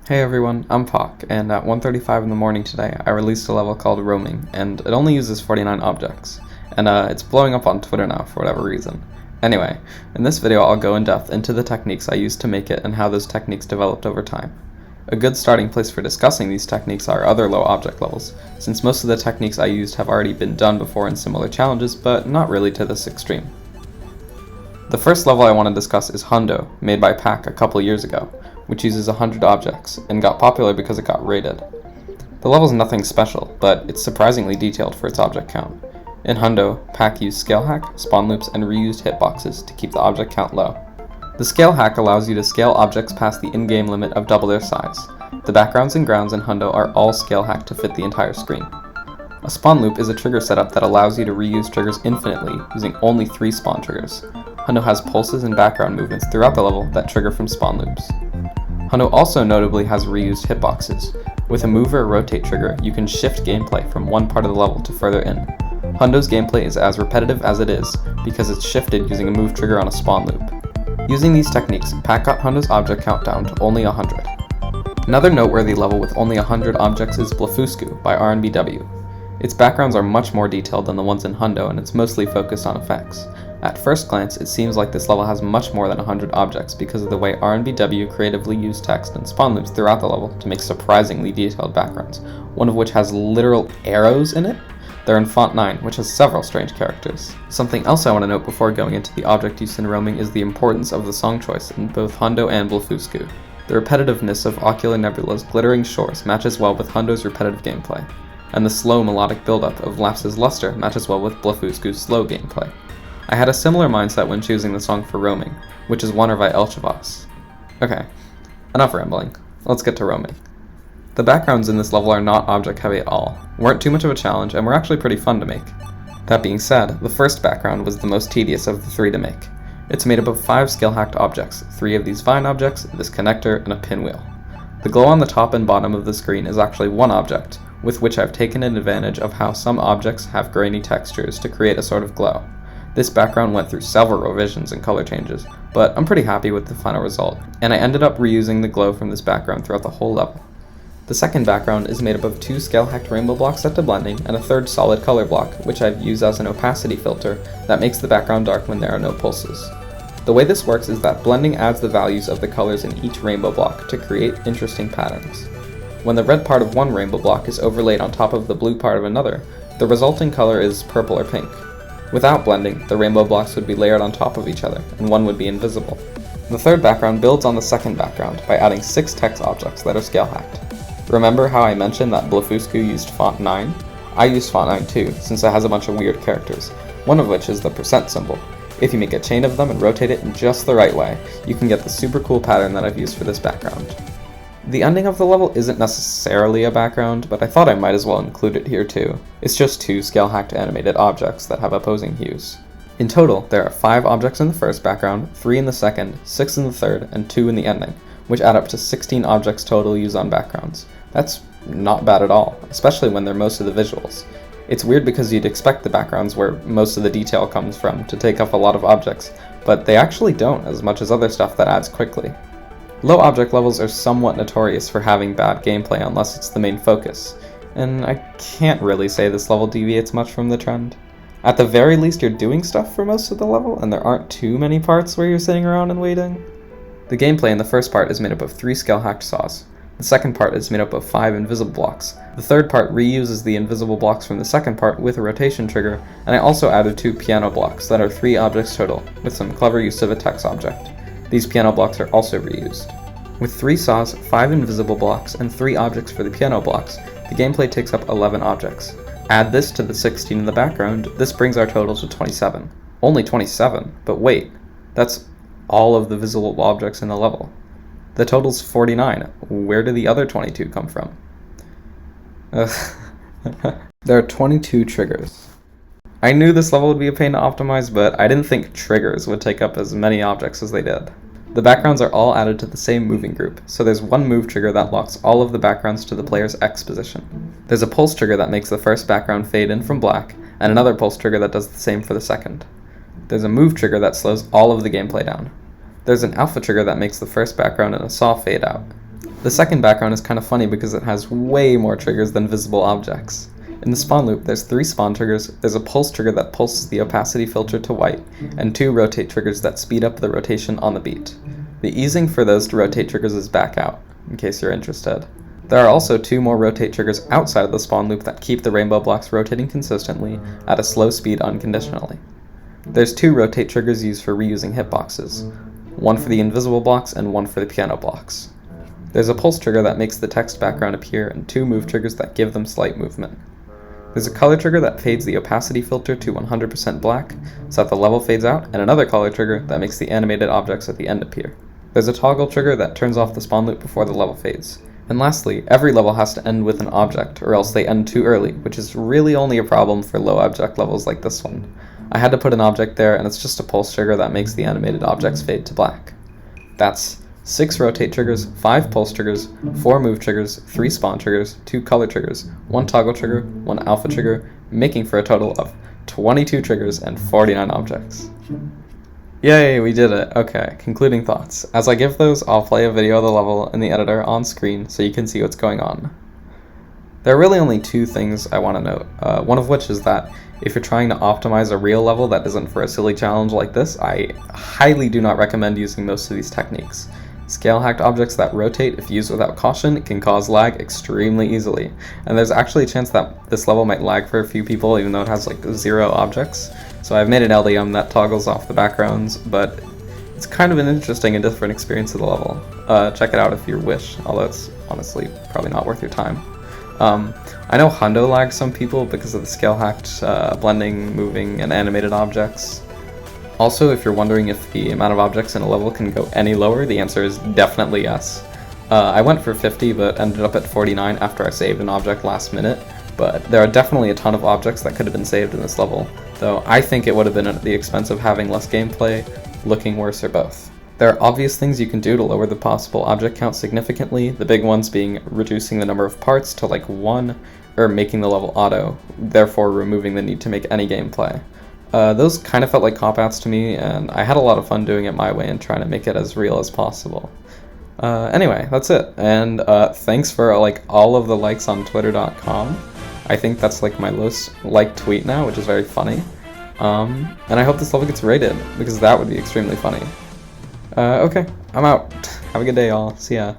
Hey everyone, I'm Pock, and at 1:35 in the morning today, I released a level called Roaming, and it only uses 49 objects. And it's blowing up on Twitter now for whatever reason. Anyway, in this video I'll go in depth into the techniques I used to make it and how those techniques developed over time. A good starting place for discussing these techniques are other low object levels, since most of the techniques I used have already been done before in similar challenges, but not really to this extreme. The first level I want to discuss is Hundo, made by Pack a couple years ago, which uses 100 objects, and got popular because it got rated. The level's nothing special, but it's surprisingly detailed for its object count. In Hundo, Pack used scale hack, spawn loops, and reused hitboxes to keep the object count low. The scale hack allows you to scale objects past the in-game limit of double their size. The backgrounds and grounds in Hundo are all scale hacked to fit the entire screen. A spawn loop is a trigger setup that allows you to reuse triggers infinitely, using only 3 spawn triggers. Hundo has pulses and background movements throughout the level that trigger from spawn loops. Hundo also notably has reused hitboxes. With a move or a rotate trigger, you can shift gameplay from one part of the level to further in. Hundo's gameplay is as repetitive as it is, because it's shifted using a move trigger on a spawn loop. Using these techniques, Pack got Hundo's object count down to only 100. Another noteworthy level with only 100 objects is Blefuscu by RNBW. Its backgrounds are much more detailed than the ones in Hundo, and it's mostly focused on effects. At first glance, it seems like this level has much more than 100 objects because of the way RNBW creatively used text and spawn loops throughout the level to make surprisingly detailed backgrounds, one of which has literal arrows in it. They're in font 9, which has several strange characters. Something else I want to note before going into the object use in roaming is the importance of the song choice in both Hundo and Blefuscu. The repetitiveness of Ocular Nebula's glittering shores matches well with Hundo's repetitive gameplay, and the slow melodic buildup of Laps's luster matches well with Blefuscu's slow gameplay. I had a similar mindset when choosing the song for roaming, which is Wonder by Elchevas. Okay, enough rambling. Let's get to roaming. The backgrounds in this level are not object heavy at all, weren't too much of a challenge, and were actually pretty fun to make. That being said, the first background was the most tedious of the 3 to make. It's made up of 5 scale hacked objects, 3 of these vine objects, this connector, and a pinwheel. The glow on the top and bottom of the screen is actually one object, with which I've taken advantage of how some objects have grainy textures to create a sort of glow. This background went through several revisions and color changes, but I'm pretty happy with the final result, and I ended up reusing the glow from this background throughout the whole level. The second background is made up of 2 scale-hacked rainbow blocks set to blending and a third solid color block, which I've used as an opacity filter that makes the background dark when there are no pulses. The way this works is that blending adds the values of the colors in each rainbow block to create interesting patterns. When the red part of one rainbow block is overlaid on top of the blue part of another, the resulting color is purple or pink. Without blending, the rainbow blocks would be layered on top of each other, and one would be invisible. The third background builds on the second background by adding 6 text objects that are scale-hacked. Remember how I mentioned that Blefuscu used font 9? I used font 9 too, since it has a bunch of weird characters, one of which is the % symbol. If you make a chain of them and rotate it in just the right way, you can get the super cool pattern that I've used for this background. The ending of the level isn't necessarily a background, but I thought I might as well include it here too. It's just 2 scale-hacked animated objects that have opposing hues. In total, there are 5 objects in the first background, 3 in the second, 6 in the third, and 2 in the ending, which add up to 16 objects total used on backgrounds. That's not bad at all, especially when they're most of the visuals. It's weird because you'd expect the backgrounds where most of the detail comes from to take up a lot of objects, but they actually don't as much as other stuff that adds quickly. Low object levels are somewhat notorious for having bad gameplay unless it's the main focus, and I can't really say this level deviates much from the trend. At the very least, you're doing stuff for most of the level, and there aren't too many parts where you're sitting around and waiting. The gameplay in the first part is made up of 3 scale-hacked saws. The second part is made up of 5 invisible blocks. The third part reuses the invisible blocks from the second part with a rotation trigger, and I also added 2 piano blocks that are 3 objects total, with some clever use of a text object. These piano blocks are also reused. With 3 saws, 5 invisible blocks, and 3 objects for the piano blocks, the gameplay takes up 11 objects. Add this to the 16 in the background, this brings our total to 27. Only 27, but wait, that's all of the visible objects in the level. The total's 49. Where do the other 22 come from? There are 22 triggers. I knew this level would be a pain to optimize, but I didn't think triggers would take up as many objects as they did. The backgrounds are all added to the same moving group, so there's one move trigger that locks all of the backgrounds to the player's X position. There's a pulse trigger that makes the first background fade in from black, and another pulse trigger that does the same for the second. There's a move trigger that slows all of the gameplay down. There's an alpha trigger that makes the first background in a saw fade out. The second background is kind of funny because it has way more triggers than visible objects. In the spawn loop, there's 3 spawn triggers, there's a pulse trigger that pulses the opacity filter to white, and 2 rotate triggers that speed up the rotation on the beat. The easing for those to rotate triggers is back out, in case you're interested. There are also 2 more rotate triggers outside of the spawn loop that keep the rainbow blocks rotating consistently at a slow speed unconditionally. There's 2 rotate triggers used for reusing hitboxes, one for the invisible blocks and one for the piano blocks. There's a pulse trigger that makes the text background appear and 2 move triggers that give them slight movement. There's a color trigger that fades the opacity filter to 100% black so that the level fades out, and another color trigger that makes the animated objects at the end appear. There's a toggle trigger that turns off the spawn loop before the level fades. And lastly, every level has to end with an object, or else they end too early, which is really only a problem for low object levels like this one. I had to put an object there, and it's just a pulse trigger that makes the animated objects fade to black. That's 6 rotate triggers, 5 pulse triggers, 4 move triggers, 3 spawn triggers, 2 color triggers, 1 toggle trigger, 1 alpha trigger, making for a total of 22 triggers and 49 objects. Yay, we did it. Okay, concluding thoughts. As I give those, I'll play a video of the level in the editor on screen so you can see what's going on. There are really only 2 things I want to note, one of which is that if you're trying to optimize a real level that isn't for a silly challenge like this, I highly do not recommend using most of these techniques. Scale-hacked objects that rotate, if used without caution, can cause lag extremely easily, and there's actually a chance that this level might lag for a few people even though it has like 0 objects. So I've made an LDM that toggles off the backgrounds, but it's kind of an interesting and different experience of the level. Check it out if you wish, although it's honestly probably not worth your time. I know Hundo lags some people because of the scale-hacked blending, moving, and animated objects. Also, if you're wondering if the amount of objects in a level can go any lower, the answer is definitely yes. I went for 50 but ended up at 49 after I saved an object last minute, but there are definitely a ton of objects that could have been saved in this level, though I think it would have been at the expense of having less gameplay, looking worse, or both. There are obvious things you can do to lower the possible object count significantly, the big ones being reducing the number of parts to like 1, or making the level auto, therefore removing the need to make any gameplay. Those kind of felt like cop-outs to me, and I had a lot of fun doing it my way and trying to make it as real as possible. Anyway, that's it, and thanks for like all of the likes on twitter.com. I think that's like my most liked tweet now, which is very funny. And I hope this level gets rated, because that would be extremely funny. Okay, I'm out. Have a good day, y'all. See ya.